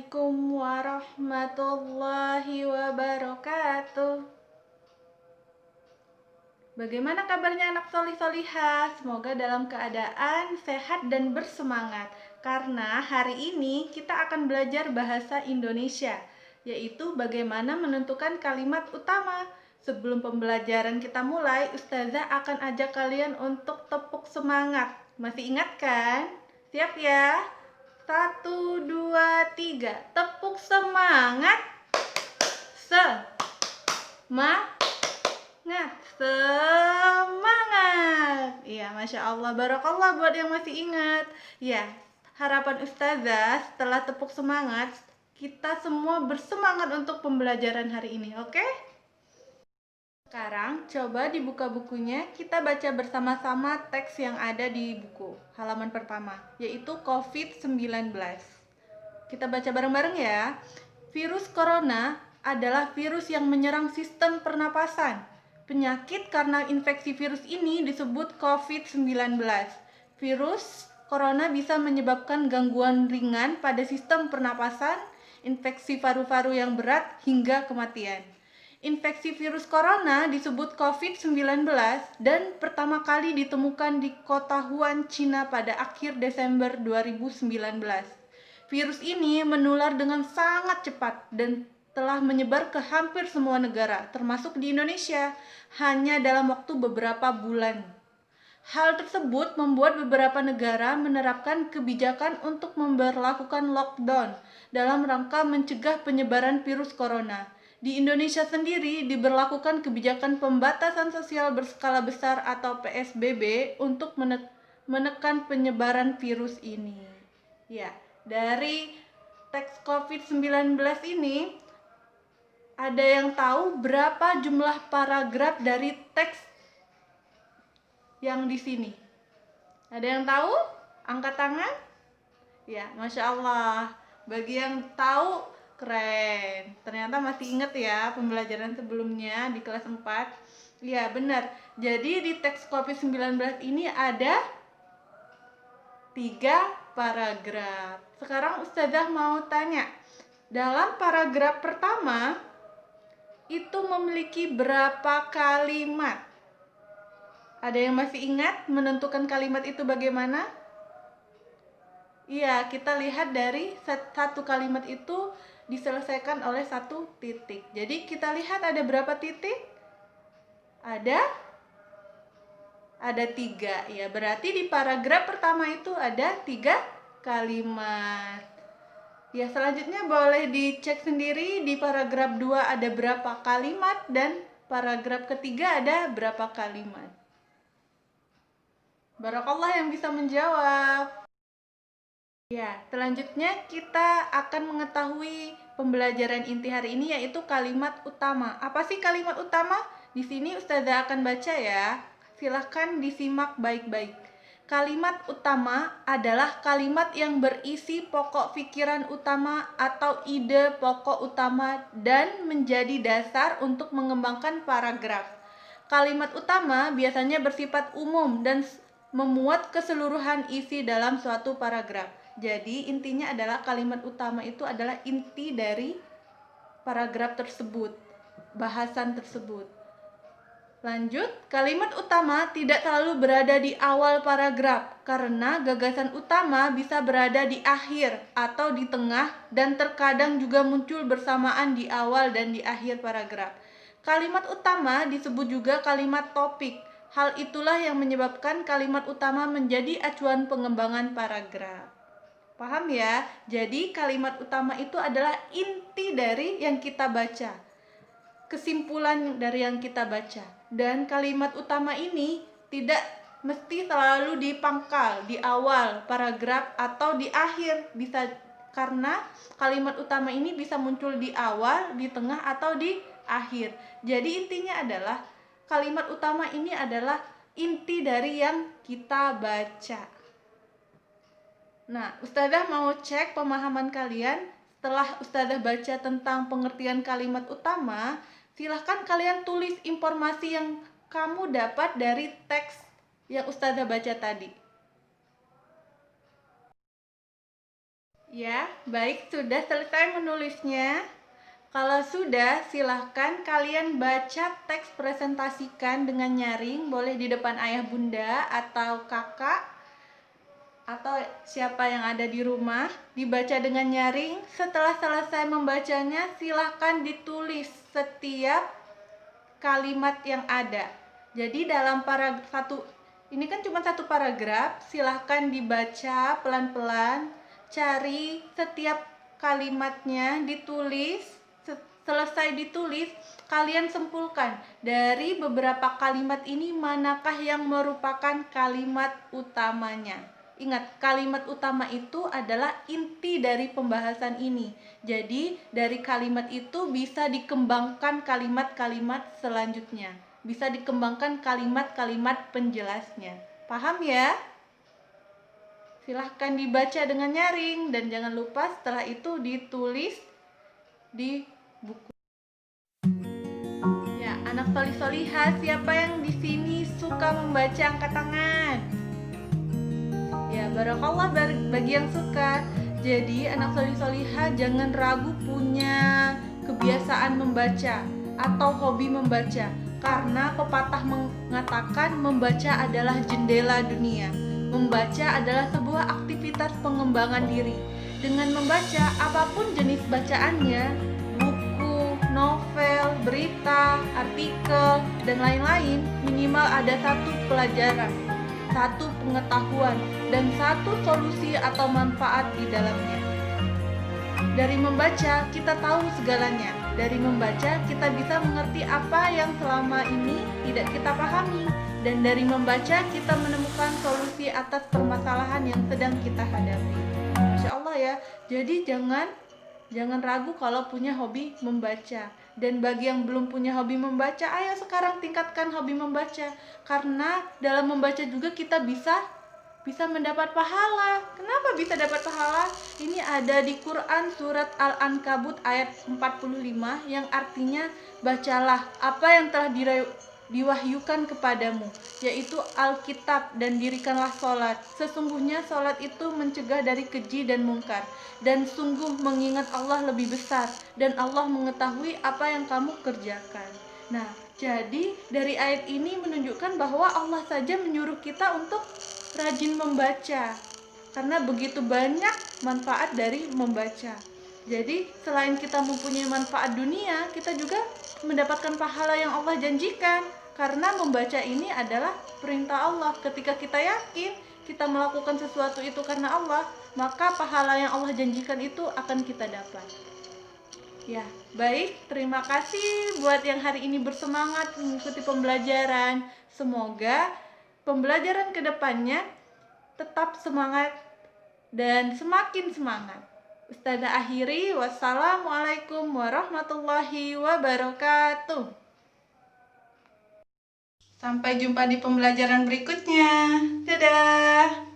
Assalamualaikum warahmatullahi wabarakatuh. Bagaimana kabarnya anak solih-solihah? Semoga dalam keadaan sehat dan bersemangat. Karena hari ini kita akan belajar bahasa Indonesia, yaitu bagaimana menentukan kalimat utama. Sebelum pembelajaran kita mulai, Ustazah akan ajak kalian untuk tepuk semangat. Masih ingat kan? Siap ya? 1, 2, 3. Tepuk semangat. Semangat. Iya, Masya Allah. Barakallah buat yang masih ingat. Ya, harapan Ustazah setelah tepuk semangat, kita semua bersemangat untuk pembelajaran hari ini, oke? Sekarang coba dibuka bukunya, kita baca bersama-sama teks yang ada di buku halaman pertama, yaitu COVID-19. Kita baca bareng-bareng ya. Virus corona adalah virus yang menyerang sistem pernapasan. Penyakit karena infeksi virus ini disebut COVID-19. Virus corona bisa menyebabkan gangguan ringan pada sistem pernapasan, infeksi paru-paru yang berat, hingga kematian. Infeksi virus corona disebut COVID-19 dan pertama kali ditemukan di kota Wuhan, Cina pada akhir Desember 2019. Virus ini menular dengan sangat cepat dan telah menyebar ke hampir semua negara, termasuk di Indonesia, hanya dalam waktu beberapa bulan. Hal tersebut membuat beberapa negara menerapkan kebijakan untuk memberlakukan lockdown dalam rangka mencegah penyebaran virus corona. Di Indonesia sendiri diberlakukan kebijakan pembatasan sosial berskala besar atau PSBB untuk menekan penyebaran virus ini. Ya, dari teks COVID-19 ini, ada yang tahu berapa jumlah paragraf dari teks yang di sini? Ada yang tahu? Angkat tangan. Ya, Masya Allah. Bagi yang tahu, keren. Ternyata masih ingat ya pembelajaran sebelumnya di kelas 4. Ya, benar. Jadi di teks COVID-19 ini ada 3 paragraf. Sekarang Ustazah mau tanya, dalam paragraf pertama itu memiliki berapa kalimat? Ada yang masih ingat menentukan kalimat itu bagaimana? Iya, kita lihat dari satu kalimat itu diselesaikan oleh satu titik. Jadi kita lihat ada berapa titik? Ada 3. Ya, berarti di paragraf pertama itu ada 3 kalimat. Ya, selanjutnya boleh dicek sendiri di paragraf 2 ada berapa kalimat dan paragraf ketiga ada berapa kalimat. Barakallah yang bisa menjawab. Ya, selanjutnya kita akan mengetahui pembelajaran inti hari ini, yaitu kalimat utama. Apa sih kalimat utama? Di sini Ustazah akan baca ya. Silahkan disimak baik-baik. Kalimat utama adalah kalimat yang berisi pokok pikiran utama atau ide pokok utama dan menjadi dasar untuk mengembangkan paragraf. Kalimat utama biasanya bersifat umum dan memuat keseluruhan isi dalam suatu paragraf. Jadi intinya adalah kalimat utama itu adalah inti dari paragraf tersebut, bahasan tersebut. Lanjut, kalimat utama tidak selalu berada di awal paragraf karena gagasan utama bisa berada di akhir atau di tengah dan terkadang juga muncul bersamaan di awal dan di akhir paragraf. Kalimat utama disebut juga kalimat topik. Hal itulah yang menyebabkan kalimat utama menjadi acuan pengembangan paragraf. Paham ya? Jadi kalimat utama itu adalah inti dari yang kita baca, kesimpulan dari yang kita baca. Dan kalimat utama ini tidak mesti selalu di pangkal, di awal paragraf atau di akhir. Bisa karena kalimat utama ini bisa muncul di awal, di tengah atau di akhir. Jadi intinya adalah kalimat utama ini adalah inti dari yang kita baca. Nah, Ustazah mau cek pemahaman kalian. Setelah Ustazah baca tentang pengertian kalimat utama, silahkan kalian tulis informasi yang kamu dapat dari teks yang Ustazah baca tadi. Ya, baik, sudah selesai menulisnya. Kalau sudah, silahkan kalian baca teks presentasikan dengan nyaring, boleh di depan ayah bunda atau kakak atau siapa yang ada di rumah, dibaca dengan nyaring. Setelah selesai membacanya, silahkan ditulis setiap kalimat yang ada. Jadi dalam paragraf satu, ini kan cuma satu paragraf, silahkan dibaca pelan-pelan, cari setiap kalimatnya, ditulis. Selesai ditulis, kalian simpulkan dari beberapa kalimat ini manakah yang merupakan kalimat utamanya. Ingat, kalimat utama itu adalah inti dari pembahasan ini. Jadi, dari kalimat itu bisa dikembangkan kalimat-kalimat selanjutnya. Bisa dikembangkan kalimat-kalimat penjelasnya. Paham ya? Silahkan dibaca dengan nyaring dan jangan lupa setelah itu ditulis di buku. Ya, anak solih-solihah, siapa yang di sini suka membaca, angkat tangan. Ya, barakallah bagi yang suka. Jadi anak solih-solihah jangan ragu punya kebiasaan membaca atau hobi membaca, karena pepatah mengatakan membaca adalah jendela dunia. Membaca adalah sebuah aktivitas pengembangan diri. Dengan membaca apapun jenis bacaannya, buku, novel, berita, artikel, dan lain-lain, minimal ada satu pelajaran, satu pengetahuan, dan satu solusi atau manfaat di dalamnya. Dari membaca, kita tahu segalanya. Dari membaca, kita bisa mengerti apa yang selama ini tidak kita pahami. Dan dari membaca, kita menemukan solusi atas permasalahan yang sedang kita hadapi. Masya Allah ya. Jadi jangan ragu kalau punya hobi membaca. Dan bagi yang belum punya hobi membaca, ayo sekarang tingkatkan hobi membaca. Karena dalam membaca juga kita bisa mendapat pahala. Kenapa bisa dapat pahala? Ini ada di Quran surat Al-Ankabut ayat 45 yang artinya, bacalah apa yang telah diwahyukan kepadamu, yaitu Alkitab, dan dirikanlah sholat. Sesungguhnya sholat itu mencegah dari keji dan mungkar, dan sungguh mengingat Allah lebih besar, dan Allah mengetahui apa yang kamu kerjakan. Nah, jadi dari ayat ini menunjukkan bahwa Allah saja menyuruh kita untuk rajin membaca, karena begitu banyak manfaat dari membaca. Jadi selain kita mempunyai manfaat dunia, kita juga mendapatkan pahala yang Allah janjikan, karena membaca ini adalah perintah Allah. Ketika kita yakin kita melakukan sesuatu itu karena Allah, maka pahala yang Allah janjikan itu akan kita dapat. Ya, baik, terima kasih buat yang hari ini bersemangat mengikuti pembelajaran. Semoga pembelajaran kedepannya tetap semangat dan semakin semangat. Ustazah akhiri, wassalamualaikum warahmatullahi wabarakatuh. Sampai jumpa di pembelajaran berikutnya. Dadah.